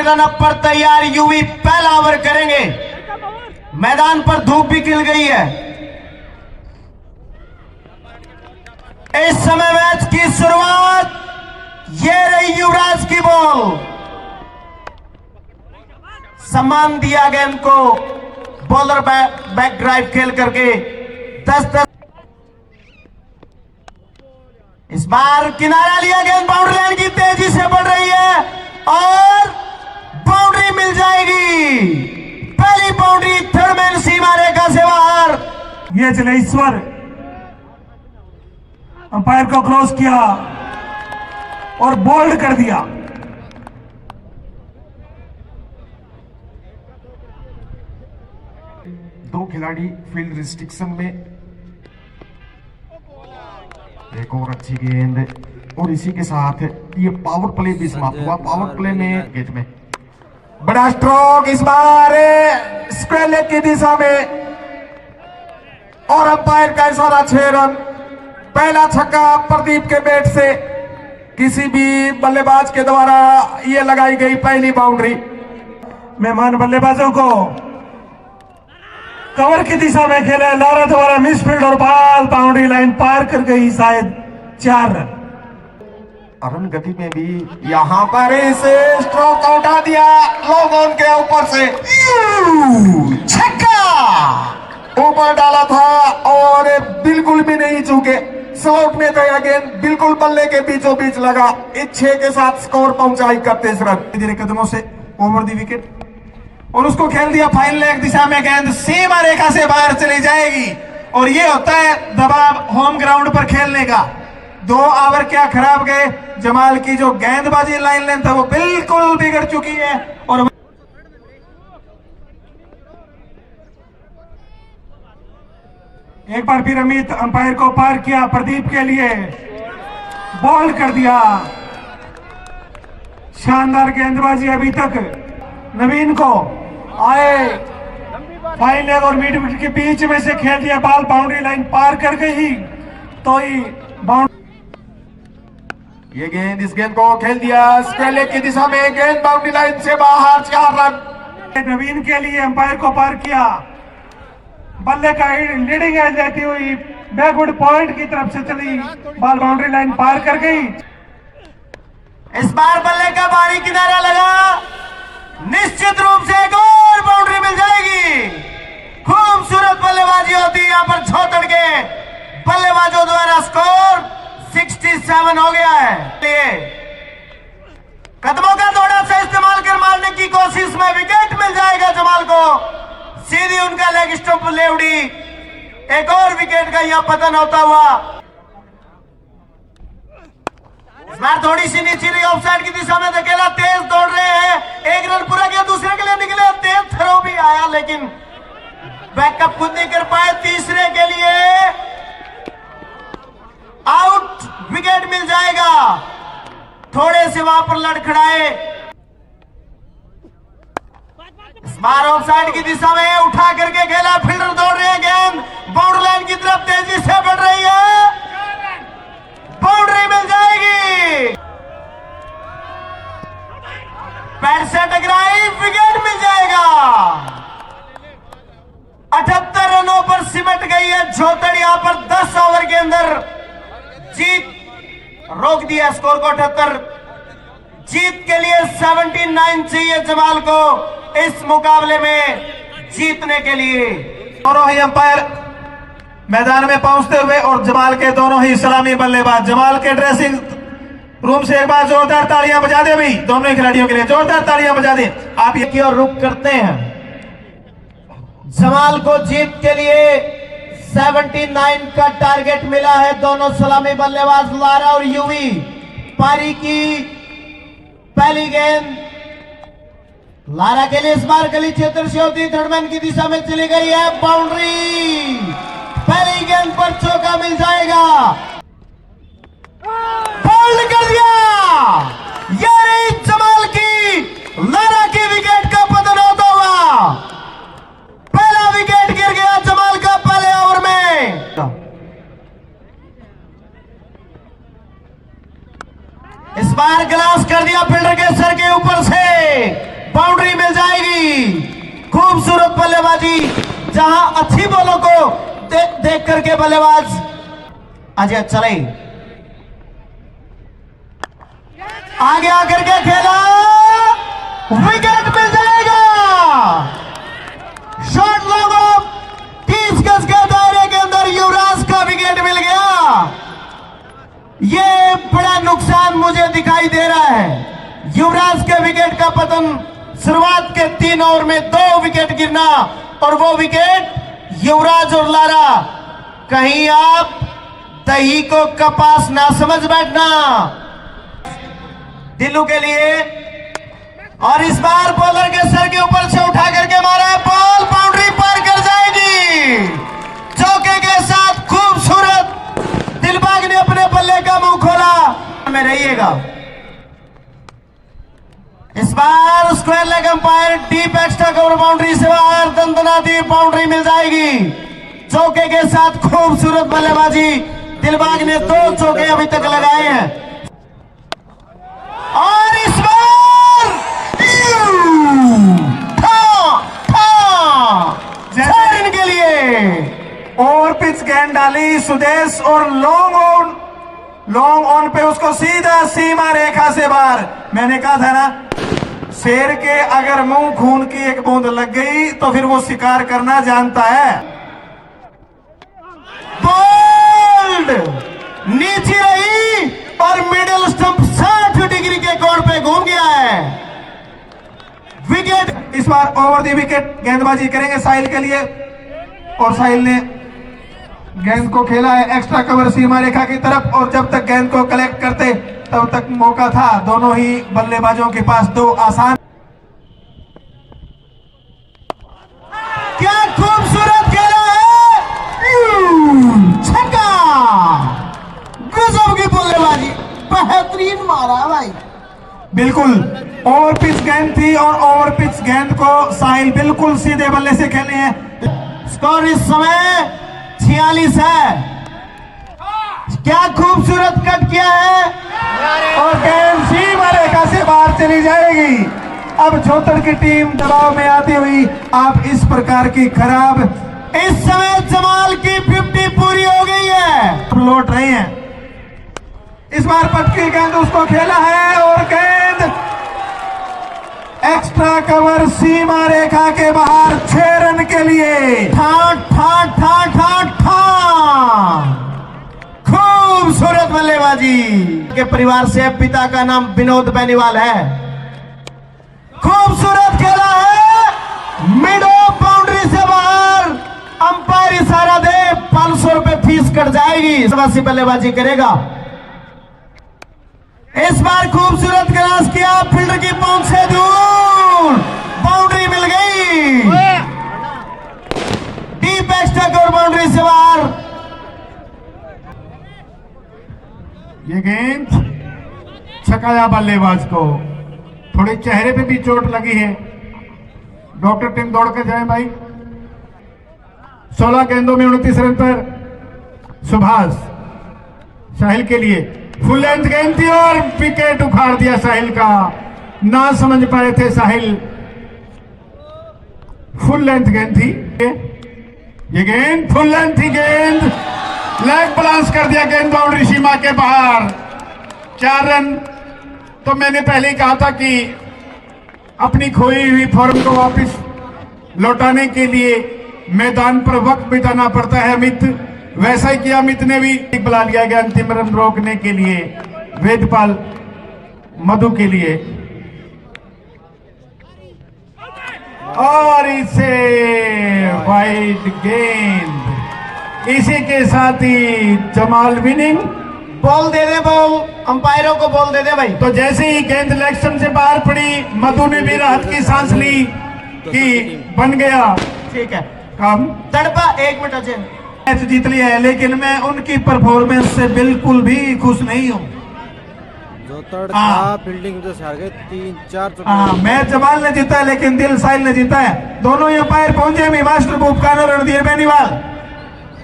Run up पर तैयार UV पहला ओवर करेंगे। मैदान पर धूप भी खिल गई है। इस समय मैच की शुरुआत, ये रही युवराज की बॉल। सम्मान दिया गेंद को, बॉलर बैक ड्राइव खेल करके 10-10। इस बार किनारा लिया, गेंद बाउंड्री लाइन की तेजी से बढ़ रही है और बाउंड्री मिल जाएगी। पहली बाउंड्री थर्ड मैन सीमा रेखा से बाहर। ये चले ईश्वर, अंपायर को क्रॉस किया और बोल्ड कर दिया। दो खिलाड़ी फील्ड रिस्ट्रिक्शन में। एक और अच्छी गेंद और इसी के साथ ये पावर प्ले भी समाप्त हुआ। पावर प्ले में गेट में बड़ा स्ट्रोक इस बार स्क्वायर लेग की दिशा में और अंपायर का इशारा 6 रन। पहला छक्का प्रदीप के बैट से किसी भी बल्लेबाज के द्वारा ये लगाई गई पहली बाउंड्री। मेहमान बल्लेबाजों को कवर की दिशा में खेला, लारा द्वारा मिसफील्ड और बॉल बाउंड्री लाइन पार कर गई, शायद 4 रन। रन गति में भी यहां पर इसे स्ट्रोक उठा दिया लॉन्ग ऑन के ऊपर से, छक्का ऊपर डाला था और बिल्कुल भी नहीं चूके। स्लॉट में गया गेंद, बिल्कुल बल्ले के बीचों बीच लगा। इस 6 के साथ स्कोर पहुंचा 31 रन। धीरे कदमों से ओवर दी विकेट और उसको खेल दिया फाइन लेग दिशा में। गेंद सीमा रेखा से बाहर चली जाएगी और ये होता है दबाव होम ग्राउंड पर खेलने का। 2 ओवर क्या खराब गए। जमाल की जो गेंदबाजी लाइन लेंथ है वो बिल्कुल बिगड़ चुकी है और एक बार फिर अमित अंपायर को पार किया, प्रदीप के लिए बॉल कर दिया। शानदार गेंदबाजी अभी तक नवीन को आए, फाइन लेग और मिड विकेट के बीच में से खेल दिया, बॉल बाउंड्री लाइन पार कर गई तो ही ये गेंद, इस गेंद को खेल दिया स्क्वायर लेग की दिशा में। गेंद बाउंड्री लाइन से बाहर, 4 रन। नवीन के लिए अंपायर को पार किया, बल्ले का लीडिंग एज लेती हुई बैकवर्ड पॉइंट की तरफ से चली, बॉल बाउंड्री लाइन पार कर गई। इस बार बल्ले का बारी किनारा लगा, निश्चित रूप से एक और बाउंड्री मिल जाएगी। खूबसूरत बल्लेबाजी होती है यहां पर छोड़ के बल्लेबाजों द्वारा। स्कोर 67 हो गया है। कदमों का थोड़ा सा इस्तेमाल कर मारने की कोशिश में विकेट मिल जाएगा जमाल को। सीधी उनका लेग स्टंप ले उड़ी। एक और विकेट का यहां पतन होता हुआ। इस बार थोड़ी सी नीचे रही, ऑफसाइड की दिशा में धकेला, तेज दौड़ रहे हैं। 1 रन पूरा किया, दूसरे के लिए निकले, तेज थ्रो भी आया लेकिन बैकअप खुद नहीं कर पाए। तीसरे के लिए आउट, विकेट मिल जाएगा। थोड़े से वहां पर लड़खड़ाए। इस बार ऑफसाइड की दिशा में उठा करके खेला, फील्डर दौड़ रहे हैं, गेंद बाउंड्री लाइन की तरफ तेजी से बढ़ रही है, बाउंड्री मिल जाएगी। पैर से टकराई, विकेट मिल जाएगा। 78 रनों पर सिमट गई है झोतड़। यहां पर 10 ओवर के अंदर जीत रोक दिया स्कोर को। 78 जीत के लिए 79 चाहिए जमाल को इस मुकाबले में जीतने के लिए। दोनों ही अंपायर मैदान में पहुंचते हुए और जमाल के दोनों ही सलामी बल्लेबाज जमाल के ड्रेसिंग रूम से एक बार जोरदार तालियां बजा दे भाई, दोनों ही खिलाड़ियों के लिए जोरदार तालियां बजा दे। आप ये की ओर रुख करते हैं। जमाल को जीत के लिए 79 का टारगेट मिला है। दोनों सलामी बल्लेबाज लारा और यूवी। पारी की पहली गेंद लारा के लिए इस बार गली क्षेत्र से होती, थर्ड मैन की दिशा में चली गई है, बाउंड्री। पहली गेंद पर चौका मिल जाएगा, बोल्ड कर दिया। ये रही जमाल की, लारा की विकेट का पतन होता हुआ। पहला विकेट गिर गया जमाल का पहले ओवर में। इस बार ग्लास कर दिया फील्डर के सर के ऊपर से। बाउंड्री मिल जाएगी। खूबसूरत बल्लेबाजी, जहां अच्छी बॉलों को देख करके बल्लेबाज अजय चले आगे आकर के खेला, विकेट मिल जाएगा। शॉट लॉन्ग ऑफ 30 गज के दायरे के अंदर युवराज का विकेट मिल गया। ये बड़ा नुकसान मुझे दिखाई दे रहा है। युवराज के विकेट का पतन, शुरुआत के 3 ओवर में 2 विकेट गिरना, और वो विकेट युवराज और लारा। कहीं आप दही को कपास ना समझ बैठना। दिल्लू के लिए, और इस बार बॉलर के सर के ऊपर से उठा करके मारा है, बॉल बाउंड्री पार कर जाएगी। चौके के साथ खूबसूरत दिलबाग ने अपने बल्ले का मुंह खोला। में रहिएगा, इस बार square leg umpire deep extra cover boundary से बाहर दंदनाती बाउंड्री मिल जाएगी। चौके के साथ खूबसूरत बल्लेबाजी, दिलबाग ने 2 चौके अभी तक लगाए हैं। और इस बार इनके लिए और पिच गेंद डाली सुदेश, और लॉन्ग ऑन पे उसको सीधा सीमा रेखा से बाहर। मैंने कहा था ना, शेर के अगर मुंह खून की एक बूंद लग गई तो फिर वो शिकार करना जानता है। बोल्ड नीचे रही और मिडिल स्टंप 60 डिग्री के कोण पे घूम गया है। विकेट इस बार ओवर दी विकेट गेंदबाजी करेंगे साहिल के लिए, और साहिल ने गेंद को खेला है एक्स्ट्रा कवर सीमा रेखा की तरफ, और जब तक गेंद को कलेक्ट करते तब तक मौका था दोनों ही बल्लेबाजों के पास 2 आसान। क्या खूबसूरत खेला है, छक्का। गजब की बल्लेबाजी, बेहतरीन मारा भाई। बिल्कुल ओवर पिच गेंद थी, और ओवर पिच गेंद को साहिल बिल्कुल सीधे बल्ले से खेले हैं। स्कोर इस समय 46 है। क्या खूबसूरत कट किया है, और गेंद सीमा रेखा से बाहर चली जाएगी। अब छोतर की टीम दबाव में आती हुई आप इस प्रकार की खराब, इस समय जमाल की 50 पूरी हो गई है। लौट रहे हैं। इस बार पटकी गेंद उसको खेला है, और गेंद एक्स्ट्रा कवर सीमा रेखा के बाहर 6 रन के लिए। ठाट ठाट ठाट ठाट ठाट। खूबसूरत बल्लेबाजी के परिवार से पिता का नाम विनोद बेनीवाल है। खूबसूरत खेला है, मिड ऑफ बाउंड्री से बाहर। अंपायर इशारा दे, 500 रुपए फीस कट जाएगी। सबसे बल्लेबाजी करेगा। इस बार खूबसूरत क्रॉस किया, फील्डर की पहुंच से दूर, बाउंड्री मिल गई। डीप एक्स्ट्रा कवर बाउंड्री से बाहर। ये गेंद छकाया बल्लेबाज को, थोड़ी चेहरे पे भी चोट लगी है। डॉक्टर टीम दौड़ कर जाए भाई। 16 गेंदों में 29 रन पर सुभाष साहिल के लिए फुल लेंथ गेंद थी, और विकेट उखाड़ दिया साहिल का। ना समझ पाए थे साहिल, फुल लेंथ गेंद थी ये गेंद, फुल लेंथ थी गेंद, लेग बाउंस कर दिया गेंद बाउंड्री सीमा के बाहर। 4 रन। तो मैंने पहले ही कहा था कि अपनी खोई हुई फॉर्म को वापस लौटाने के लिए मैदान पर वक्त बिताना पड़ता है। अमित वैसा ही किया, अमित ने भी बुला लिया गया अंतिम रन रोकने के लिए वेदपाल मधु के लिए, और इसे वाइड गेंद। इसी के साथ ही जमाल विनिंग। बॉल दे दे, बॉल अंपायरों को बॉल दे दे भाई। तो जैसे ही गेंद इलेक्शन से बाहर पड़ी, मधु ने भी राहत की सांस ली कि बन गया ठीक है काम। तड़पा 1 मिनट अजय। मैच जीत लिया है, लेकिन मैं उनकी परफॉर्मेंस से बिल्कुल भी खुश नहीं हूँ। जो तड़का फील्डिंग जो हार गए 3-4 हाँ, मैच जमाल ने जीता है, लेकिन दिल साहिल ने जीता है। दोनों अंपायर पहुंचे, मास्टर भूपकान और रणधीर बेनीवाल।